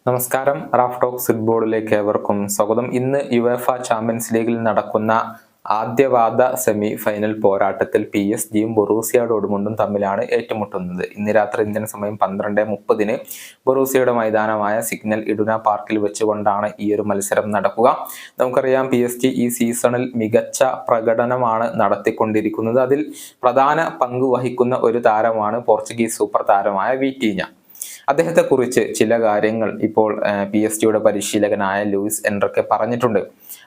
നമസ്കാരം. Raf talks ഫുട്ബോളിലേക്ക് ഏവർക്കും സ്വാഗതം. ഇന്ന് യുവേഫ ചാമ്പ്യൻസ് ലീഗിൽ നടക്കുന്ന ആദ്യപാദ സെമി ഫൈനൽ പോരാട്ടത്തിൽ PSG-യും ബൊറൂസിയ ഡോർട്ട്മുണ്ടും തമ്മിലാണ് ഏറ്റുമുട്ടുന്നത്. ഇന്ന് രാത്രി ഇന്ത്യൻ സമയം 12:30 ബൊറൂസിയയുടെ മൈതാനമായ സിഗ്നൽ ഇഡുന പാർക്കിൽ വെച്ചുകൊണ്ടാണ് ഈ ഒരു മത്സരം നടക്കുക. നമുക്കറിയാം, PSG ഈ സീസണിൽ മികച്ച പ്രകടനമാണ് നടത്തിക്കൊണ്ടിരിക്കുന്നത്. അതിൽ പ്രധാന പങ്ക് വഹിക്കുന്ന ഒരു താരമാണ് പോർച്ചുഗീസ് സൂപ്പർ താരമായ വിറ്റീഞ്ഞ. അദ്ദേഹത്തെക്കുറിച്ച് ചില കാര്യങ്ങൾ ഇപ്പോൾ PSG-യുടെ പരിശീലകനായ ലൂയിസ് എൻറിക്കെ പറഞ്ഞിട്ടുണ്ട്.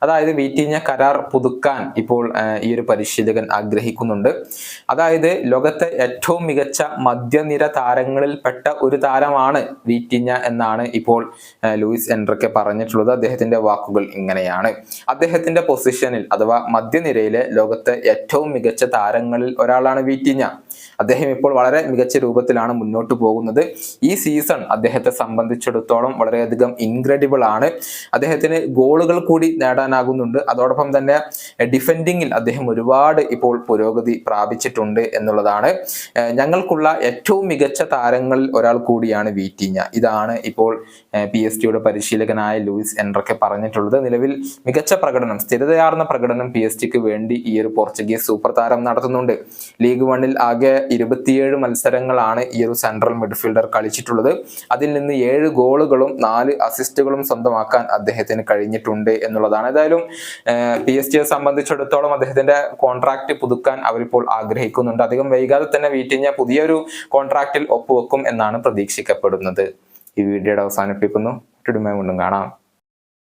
അതായത് വിറ്റീഞ്ഞ കരാർ പുതുക്കാൻ ഇപ്പോൾ ഈ ഒരു പരിശീലകൻ ആഗ്രഹിക്കുന്നുണ്ട്. അതായത് ലോകത്തെ ഏറ്റവും മികച്ച മധ്യനിര താരങ്ങളിൽ പെട്ട ഒരു താരമാണ് വിറ്റീഞ്ഞ എന്നാണ് ഇപ്പോൾ ലൂയിസ് എൻറിക്കെ പറഞ്ഞിട്ടുള്ളത്. അദ്ദേഹത്തിന്റെ വാക്കുകൾ ഇങ്ങനെയാണ്: അദ്ദേഹത്തിന്റെ പൊസിഷനിൽ അഥവാ മധ്യനിരയിലെ ലോകത്തെ ഏറ്റവും മികച്ച താരങ്ങളിൽ ഒരാളാണ് വിറ്റീഞ്ഞ. അദ്ദേഹം ഇപ്പോൾ വളരെ മികച്ച രൂപത്തിലാണ് മുന്നോട്ട് പോകുന്നത്. ഈ സീസൺ അദ്ദേഹത്തെ സംബന്ധിച്ചിടത്തോളം വളരെയധികം ഇൻക്രെഡിബിൾ ആണ്. അദ്ദേഹത്തിന് ഗോളുകൾ കൂടി നേടാനാകുന്നുണ്ട്. അതോടൊപ്പം തന്നെ ഡിഫെൻഡിങ്ങിൽ അദ്ദേഹം ഒരുപാട് ഇപ്പോൾ പുരോഗതി പ്രാപിച്ചിട്ടുണ്ട് എന്നുള്ളതാണ്. ഞങ്ങൾക്കുള്ള ഏറ്റവും മികച്ച താരങ്ങളിൽ ഒരാൾ കൂടിയാണ് വിറ്റീഞ്ഞ. ഇതാണ് ഇപ്പോൾ PSG-യുടെ പരിശീലകനായ ലൂയിസ് എൻറിക്കെ പറഞ്ഞിട്ടുള്ളത്. നിലവിൽ മികച്ച പ്രകടനം, സ്ഥിരതയാർന്ന പ്രകടനം PSG-ക്ക് വേണ്ടി ഈ ഒരു പോർച്ചുഗീസ് സൂപ്പർ താരം നടത്തുന്നുണ്ട്. ലീഗ് 1-ൽ ആകെ 27 മത്സരങ്ങളാണ് ഈ ഒരു സെൻട്രൽ മിഡ്ഫീൽഡർ കളിച്ചിട്ടുള്ളത്. അതിൽ നിന്ന് 7 ഗോളുകളും 4 അസിസ്റ്റുകളും സ്വന്തമാക്കാൻ അദ്ദേഹത്തിന് കഴിഞ്ഞിട്ടുണ്ട് എന്നുള്ളതാണ്. ഏതായാലും PSG-യെ സംബന്ധിച്ചിടത്തോളം അദ്ദേഹത്തിന്റെ കോൺട്രാക്ട് പുതുക്കാൻ അവരിപ്പോൾ ആഗ്രഹിക്കുന്നുണ്ട്. അധികം വൈകാതെ തന്നെ വിറ്റീഞ്ഞ പുതിയൊരു കോൺട്രാക്റ്റിൽ ഒപ്പുവെക്കും എന്നാണ് പ്രതീക്ഷിക്കപ്പെടുന്നത്. ഈ വീഡിയോയുടെ അവസാനിപ്പിക്കുന്നു. വീണ്ടും കാണാം.